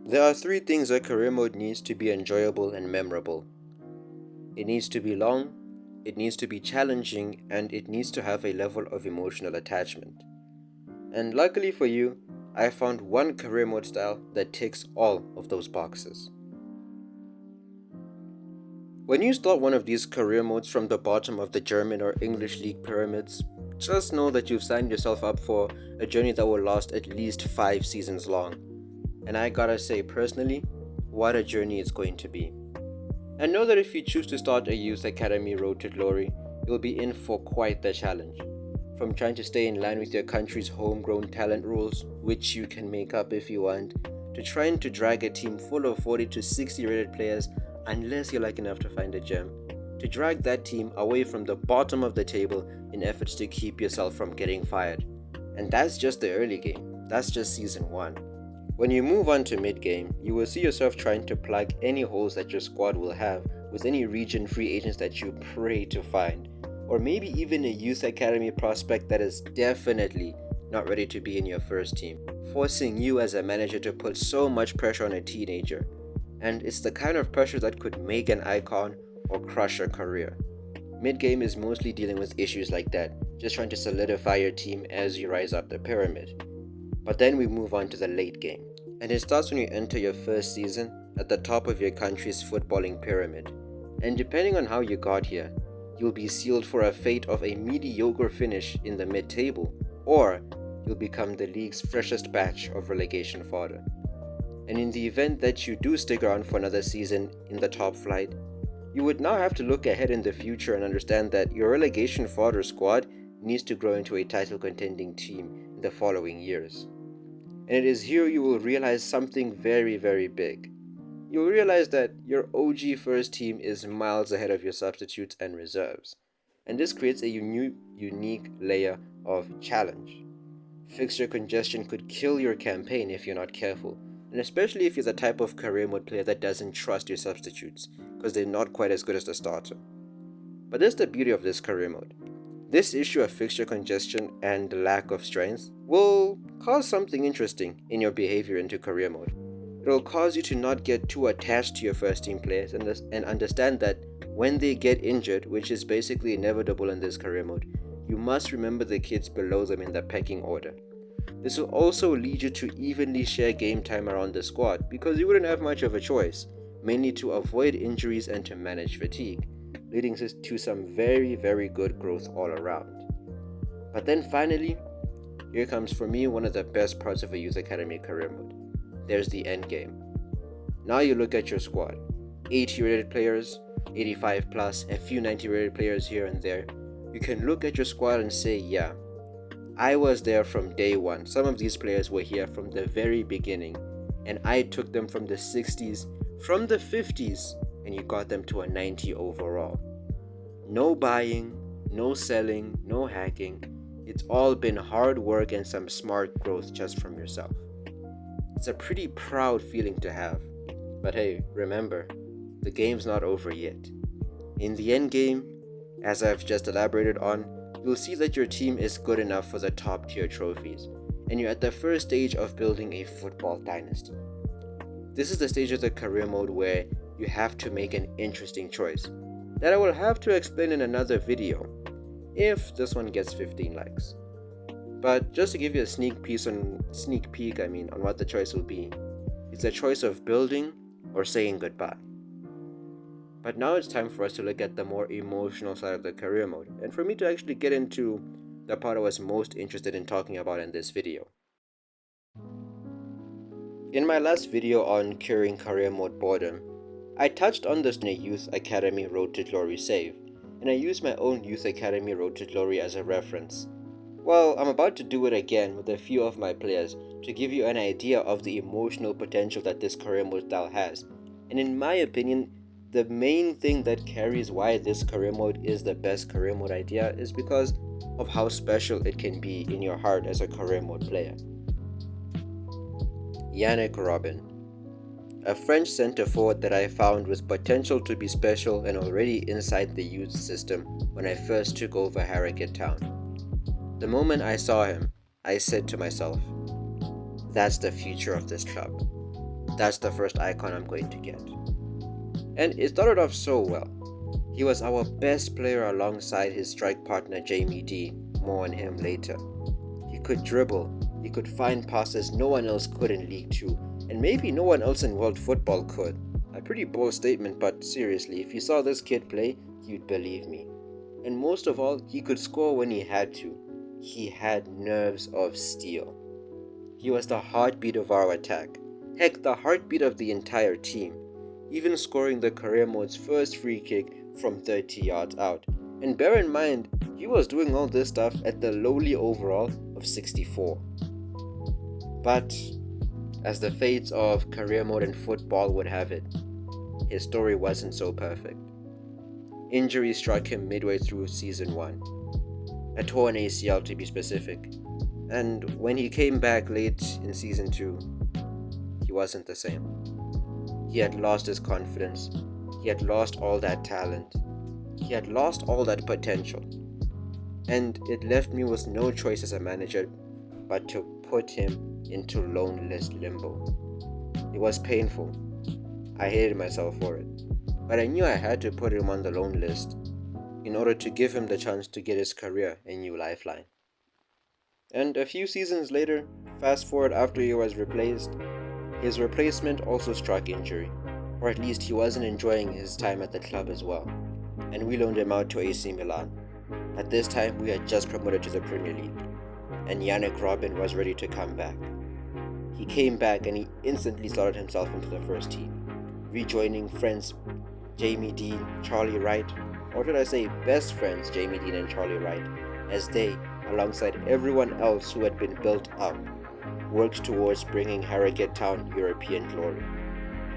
There are three things a career mode needs to be enjoyable and memorable. It needs to be long, it needs to be challenging, and it needs to have a level of emotional attachment. And luckily for you, I found one career mode style that ticks all of those boxes. When you start one of these career modes from the bottom of the German or English league pyramids, just know that you've signed yourself up for a journey that will last at least 5 seasons long. And I gotta say personally, what a journey it's going to be. And know that if you choose to start a youth academy road to glory, you'll be in for quite the challenge. From trying to stay in line with your country's homegrown talent rules, which you can make up if you want, to trying to drag a team full of 40 to 60 rated players unless you're lucky enough to find a gem, to drag that team away from the bottom of the table in efforts to keep yourself from getting fired. And that's just the early game, that's just season 1. When you move on to mid-game, you will see yourself trying to plug any holes that your squad will have with any region free agents that you pray to find, or maybe even a youth academy prospect that is definitely not ready to be in your first team, forcing you as a manager to put so much pressure on a teenager. And it's the kind of pressure that could make an icon or crush a career. Mid-game is mostly dealing with issues like that, just trying to solidify your team as you rise up the pyramid. But then we move on to the late game, and it starts when you enter your first season at the top of your country's footballing pyramid. And depending on how you got here, you'll be sealed for a fate of a mediocre finish in the mid-table, or you'll become the league's freshest batch of relegation fodder. And in the event that you do stick around for another season in the top flight, you would now have to look ahead in the future and understand that your relegation fodder squad needs to grow into a title contending team in the following years. And it is here you will realize something very, very big. You'll realize that your OG first team is miles ahead of your substitutes and reserves. And this creates a unique layer of challenge. Fixture congestion could kill your campaign if you're not careful, and especially if you're the type of career mode player that doesn't trust your substitutes, because they're not quite as good as the starter. But that's the beauty of this career mode. This issue of fixture congestion and the lack of strength will cause something interesting in your behavior into career mode. It will cause you to not get too attached to your first team players and understand that when they get injured, which is basically inevitable in this career mode, you must remember the kids below them in the pecking order. This will also lead you to evenly share game time around the squad because you wouldn't have much of a choice, mainly to avoid injuries and to manage fatigue, leading to some very, very good growth all around. But then finally, here comes for me one of the best parts of a youth academy career mode. There's the end game. Now you look at your squad, 80 rated players, 85 plus, a few 90 rated players here and there. You can look at your squad and say, yeah, I was there from day one. Some of these players were here from the very beginning, and I took them from the 60s, from the 50s, and you got them to a 90 overall. No buying, no selling, no hacking. It's all been hard work and some smart growth just from yourself. It's a pretty proud feeling to have. But hey, remember, the game's not over yet. In the end game, as I've just elaborated on, you'll see that your team is good enough for the top tier trophies, and you're at the first stage of building a football dynasty. This is the stage of the career mode where you have to make an interesting choice that I will have to explain in another video if this one gets 15 likes. But just to give you a sneak peek on what the choice will be, it's a choice of building or saying goodbye. But now it's time for us to look at the more emotional side of the career mode, and for me to actually get into the part I was most interested in talking about in this video. In my last video on curing career mode boredom, I touched on this in a Youth Academy Road to Glory save, and I used my own Youth Academy Road to Glory as a reference. Well, I'm about to do it again with a few of my players to give you an idea of the emotional potential that this career mode style has, and in my opinion, the main thing that carries why this career mode is the best career mode idea is because of how special it can be in your heart as a career mode player. Yannick Robin, a French centre forward that I found with potential to be special and already inside the youth system when I first took over Harrogate Town. The moment I saw him, I said to myself, that's the future of this club. That's the first icon I'm going to get. And it started off so well. He was our best player alongside his strike partner Jamie Dean. More on him later. He could dribble, he could find passes no one else could in League 2, and maybe no one else in world football could. A pretty bold statement, but seriously, if you saw this kid play, you'd believe me. And most of all, he could score when he had to. He had nerves of steel. He was the heartbeat of our attack. Heck, the heartbeat of the entire team. Even scoring the career mode's first free kick from 30 yards out. And bear in mind, he was doing all this stuff at the lowly overall of 64. But, as the fates of career mode in football would have it, his story wasn't so perfect. Injury struck him midway through Season 1, a torn ACL to be specific, and when he came back late in Season 2, he wasn't the same. He had lost his confidence, he had lost all that talent, he had lost all that potential, and it left me with no choice as a manager but to put him into loan list limbo. It was painful. I hated myself for it, but I knew I had to put him on the loan list in order to give him the chance to get his career a new lifeline. And a few seasons later, fast forward after he was replaced, his replacement also struck injury, or at least he wasn't enjoying his time at the club as well, and we loaned him out to AC Milan. At this time, we had just promoted to the Premier League, and Yannick Robben was ready to come back. He came back and he instantly slotted himself into the first team, rejoining friends Jamie Dean, Charlie Wright, or should I say best friends Jamie Dean and Charlie Wright, as they, alongside everyone else who had been built up, worked towards bringing Harrogate Town European glory,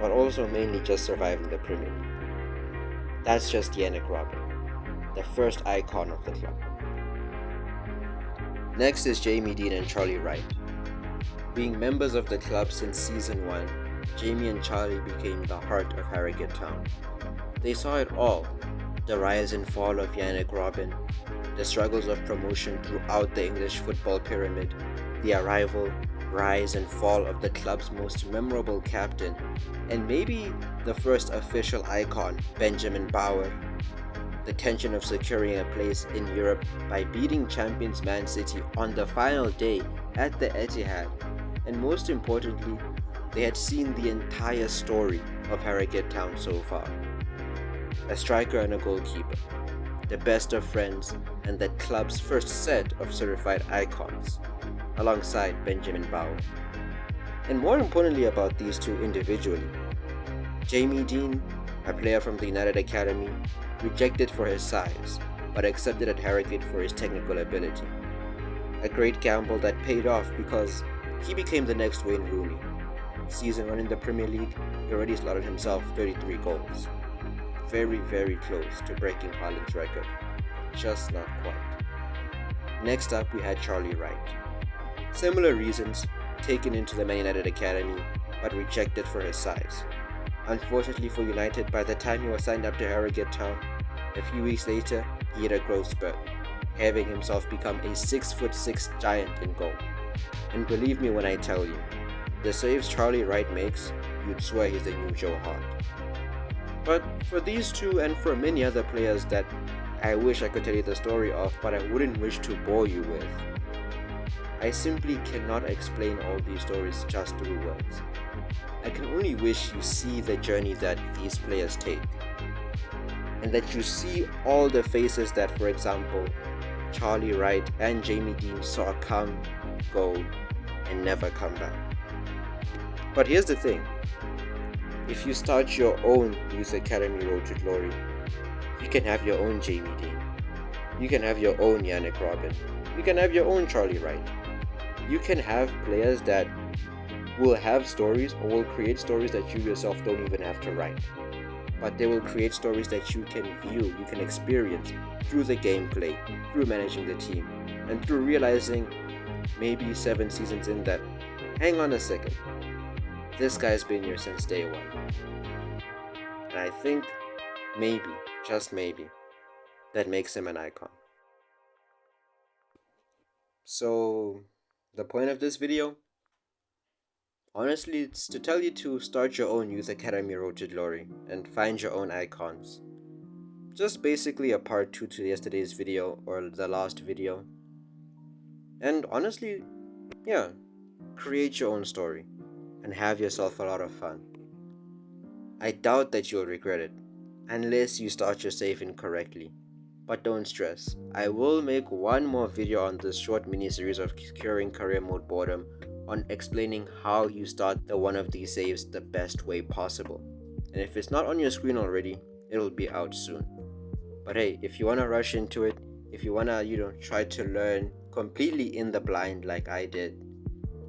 but also mainly just surviving the Premier League. That's just Yannick Robben, the first icon of the club. Next is Jamie Dean and Charlie Wright. Being members of the club since Season 1, Jamie and Charlie became the heart of Harrogate Town. They saw it all, the rise and fall of Yannick Robben, the struggles of promotion throughout the English football pyramid, the arrival, rise and fall of the club's most memorable captain, and maybe the first official icon, Benjamin Bauer, the tension of securing a place in Europe by beating champions Man City on the final day at the Etihad, and most importantly, they had seen the entire story of Harrogate Town so far. A striker and a goalkeeper, the best of friends, and the club's first set of certified icons, alongside Benjamin Bauer. And more importantly about these two individually, Jamie Dean, a player from the United Academy, rejected for his size, but accepted at Harrogate for his technical ability. A great gamble that paid off because he became the next Wayne Rooney. Season 1 in the Premier League, he already slotted himself 33 goals. Very, very close to breaking Haaland's record, just not quite. Next up, we had Charlie Wright. Similar reasons, taken into the Man United Academy, but rejected for his size. Unfortunately for United, by the time he was signed up to Harrogate Town, a few weeks later, he hit a growth spurt, having himself become a 6'6" giant in goal. And believe me when I tell you, the saves Charlie Wright makes, you'd swear he's the new Joe Hart. But for these two and for many other players that I wish I could tell you the story of, but I wouldn't wish to bore you with, I simply cannot explain all these stories just through words. I can only wish you see the journey that these players take, and that you see all the faces that, for example, Charlie Wright and Jamie Dean saw come, go, and never come back. But here's the thing. If you start your own Youth Academy road to glory, you can have your own Jamie Dean. You can have your own Yannick Robben. You can have your own Charlie Wright. You can have players that will have stories or will create stories that you yourself don't even have to write. But they will create stories that you can view, you can experience through the gameplay, through managing the team, and through realizing maybe 7 seasons in that, hang on a second, this guy's been here since day one. And I think maybe, just maybe, that makes him an icon. So, the point of this video? Honestly, it's to tell you to start your own youth academy road to glory and find your own icons. Just basically a part 2 to yesterday's video or the last video. And honestly, yeah, create your own story and have yourself a lot of fun. I doubt that you'll regret it, unless you start your save incorrectly. But don't stress, I will make one more video on this short mini series of curing career mode boredom on explaining how you start the one of these saves the best way possible. And if it's not on your screen already, it'll be out soon. But hey, if you wanna rush into it, if you wanna, try to learn completely in the blind like I did,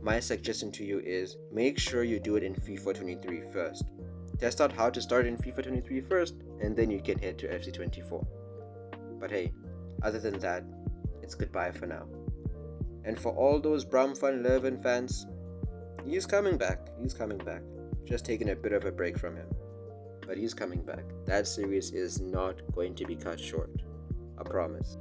my suggestion to you is make sure you do it in FIFA 23 first. Test out how to start in FIFA 23 first, and then you can head to FC 24. But hey, other than that, it's goodbye for now. And for all those Bram van Leeuwen fans, he's coming back. He's coming back. Just taking a bit of a break from him. But he's coming back. That series is not going to be cut short. I promise.